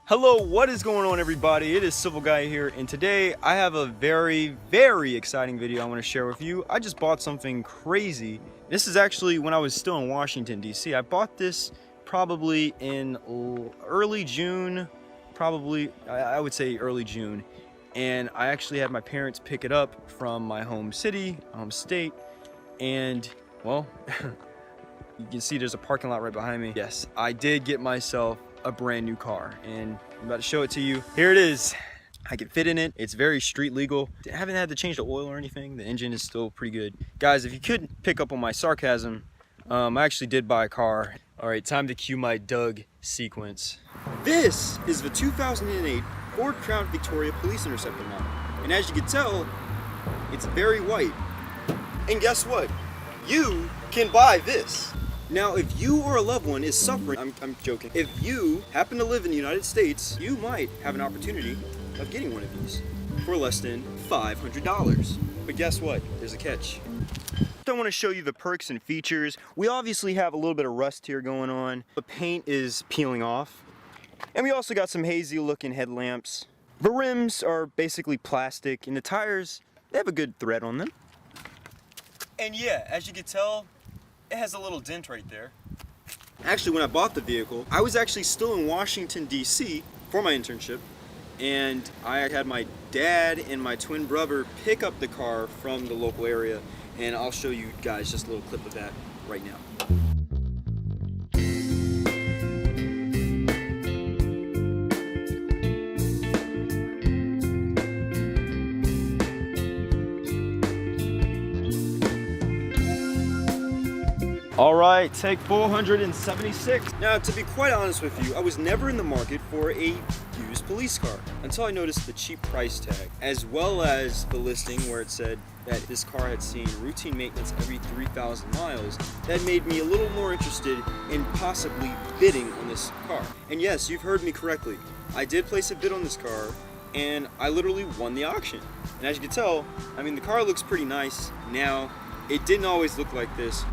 Hello, what is going on, everybody? It is CivilGuy here, and today I have a very exciting video I want to share with you. I just bought something crazy. This is actually when I was still in Washington, D.C. I bought this probably in early June, I would say early June, and I actually had my parents pick it up from my home state, and, well, you can see there's a parking lot right behind me. Yes, I did get myself a brand new car, and I'm about to show it to you. Here it is. I can fit in it. It's very street legal. I haven't had to change the oil or anything. The engine is still pretty good. Guys, if you couldn't pick up on my sarcasm, I actually did buy a car. All right, time to cue my Doug sequence. This is the 2008 Ford Crown Victoria Police Interceptor model. And as you can tell, it's very white. And guess what? You can buy this. Now, if you or a loved one is suffering, I'm joking, if you happen to live in the United States, you might have an opportunity of getting one of these for less than $500. But guess what? There's a catch. I want to show you the perks and features. We obviously have a little bit of rust here going on. The paint is peeling off. And we also got some hazy looking headlamps. The rims are basically plastic, and the tires, they have a good thread on them. And yeah, as you can tell, it has a little dent right there. Actually, when I bought the vehicle, I was actually still in Washington, D.C. for my internship, and I had my dad and my twin brother pick up the car from the local area, and I'll show you guys just a little clip of that right now. All right, take 476. Now, to be quite honest with you, I was never in the market for a used police car until I noticed the cheap price tag, as well as the listing where it said that this car had seen routine maintenance every 3,000 miles. That made me a little more interested in possibly bidding on this car. And yes, you've heard me correctly. I did place a bid on this car, and I literally won the auction. And as you can tell, I mean, the car looks pretty nice now. It didn't always look like this.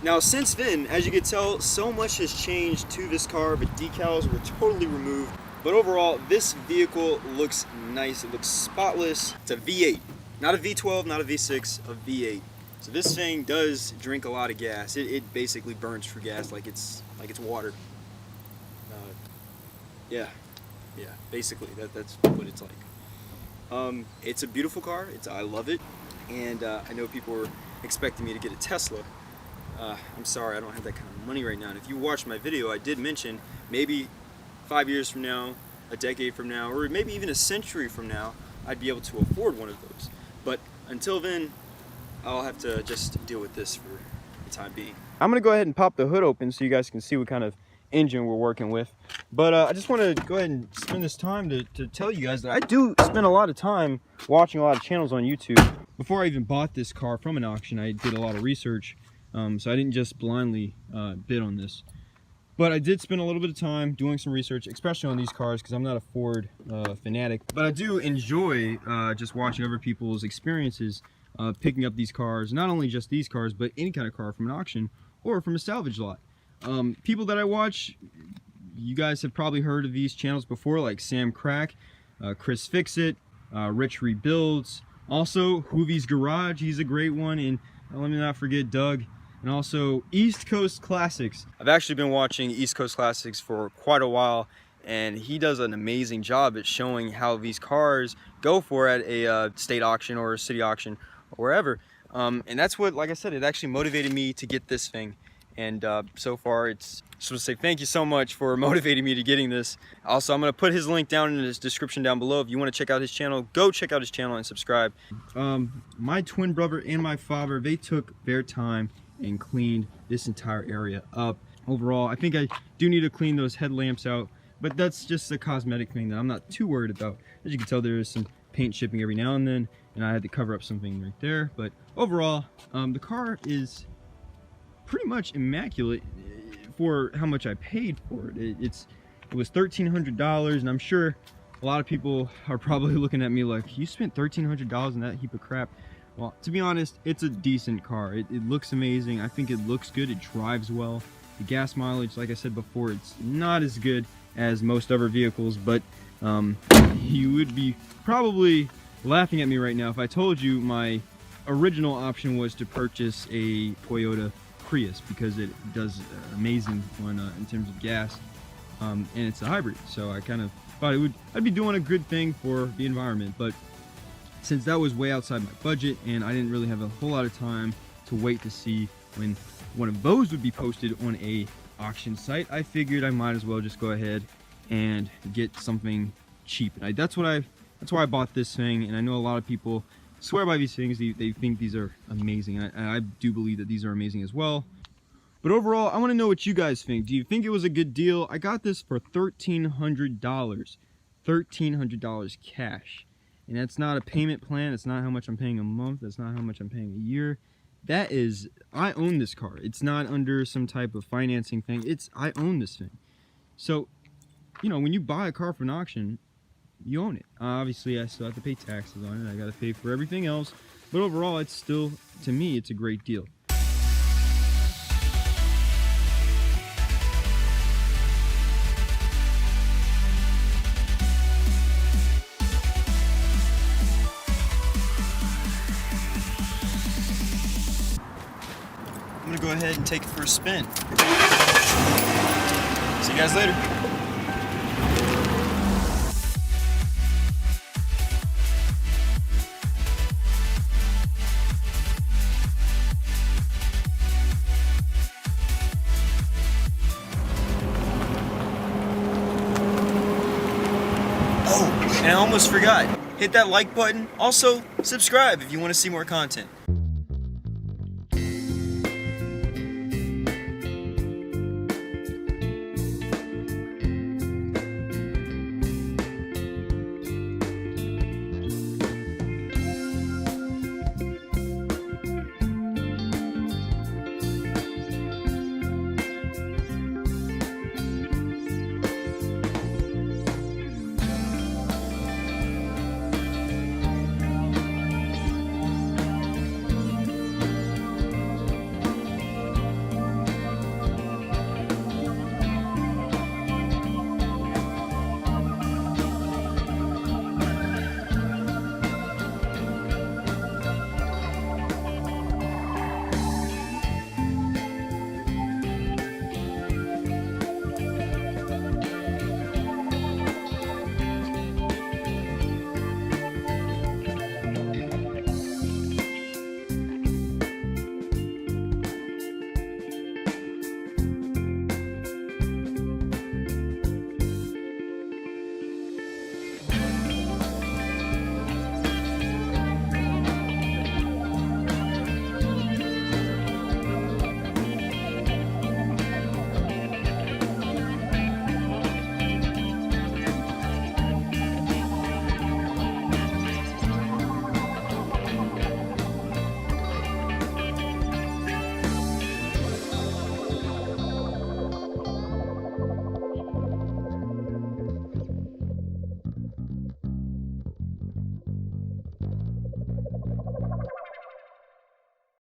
Now, since then, as you can tell, so much has changed to this car. The decals were totally removed. But overall, this vehicle looks nice. It looks spotless. It's a V8, not a V12, not a V6, a V8. So this thing does drink a lot of gas. It basically burns for gas like it's water. Yeah, basically that's what it's like. It's a beautiful car. I love it, and I know people were expecting me to get a Tesla. I'm sorry, I don't have that kind of money right now. And if you watched my video, I did mention maybe 5 years from now, a decade from now, or maybe even a century from now, I'd be able to afford one of those. But until then, I'll have to just deal with this for the time being. I'm gonna go ahead and pop the hood open so you guys can see what kind of engine we're working with. But I just want to go ahead and spend this time to tell you guys that I do spend a lot of time watching a lot of channels on YouTube. before I even bought this car from an auction, I did a lot of research, so I didn't just blindly bid on this. But I did spend a little bit of time doing some research, especially on these cars, because I'm not a Ford fanatic. But I do enjoy just watching other people's experiences picking up these cars, not only just these cars, but any kind of car from an auction or from a salvage lot. People that I watch, you guys have probably heard of these channels before, like Sam Crack, Chris Fixit, Rich Rebuilds, also Hoovie's Garage, he's a great one, and let me not forget Doug, and also East Coast Classics. I've actually been watching East Coast Classics for quite a while, and he does an amazing job at showing how these cars go for at a state auction or a city auction or wherever. And that's what, like I said, it actually motivated me to get this thing. And so far, it's just want to say thank you so much for motivating me to getting this. Also, I'm going to put his link down in the description down below. If you want to check out his channel, go check out his channel and subscribe. My twin brother and my father, they took their time and cleaned this entire area up. Overall, I think I do need to clean those headlamps out, but that's just a cosmetic thing that I'm not too worried about. As you can tell, there is some paint chipping every now and then, and I had to cover up something right there. But overall, the car is pretty much immaculate for how much I paid for it. It was $1,300, and I'm sure a lot of people are probably looking at me like, you spent $1,300 on that heap of crap. Well, to be honest, it's a decent car. It looks amazing. I think it looks good. It drives well. The gas mileage, like I said before, it's not as good as most other vehicles, but you would be probably laughing at me right now if I told you my original option was to purchase a Toyota Prius, because it does amazing on in terms of gas, and it's a hybrid. So I kind of thought I'd be doing a good thing for the environment, but since that was way outside my budget and I didn't really have a whole lot of time to wait to see when one of those would be posted on a auction site, I figured I might as well just go ahead and get something cheap. And that's why I bought this thing. And I know a lot of people swear by these things. They think these are amazing, and I do believe that these are amazing as well. But overall, I want to know what you guys think. Do you think it was a good deal? I got this for $1,300. $1,300 cash. And that's not a payment plan. It's not how much I'm paying a month. That's not how much I'm paying a year. That is, I own this car. It's not under some type of financing thing. I own this thing. So, you know, when you buy a car from an auction, you own it. Obviously, I still have to pay taxes on it. I got to pay for everything else. But overall, it's still, to me, it's a great deal. I'm gonna go ahead and take it for a spin. See you guys later. Oh, and I almost forgot. Hit that like button. Also, subscribe if you want to see more content.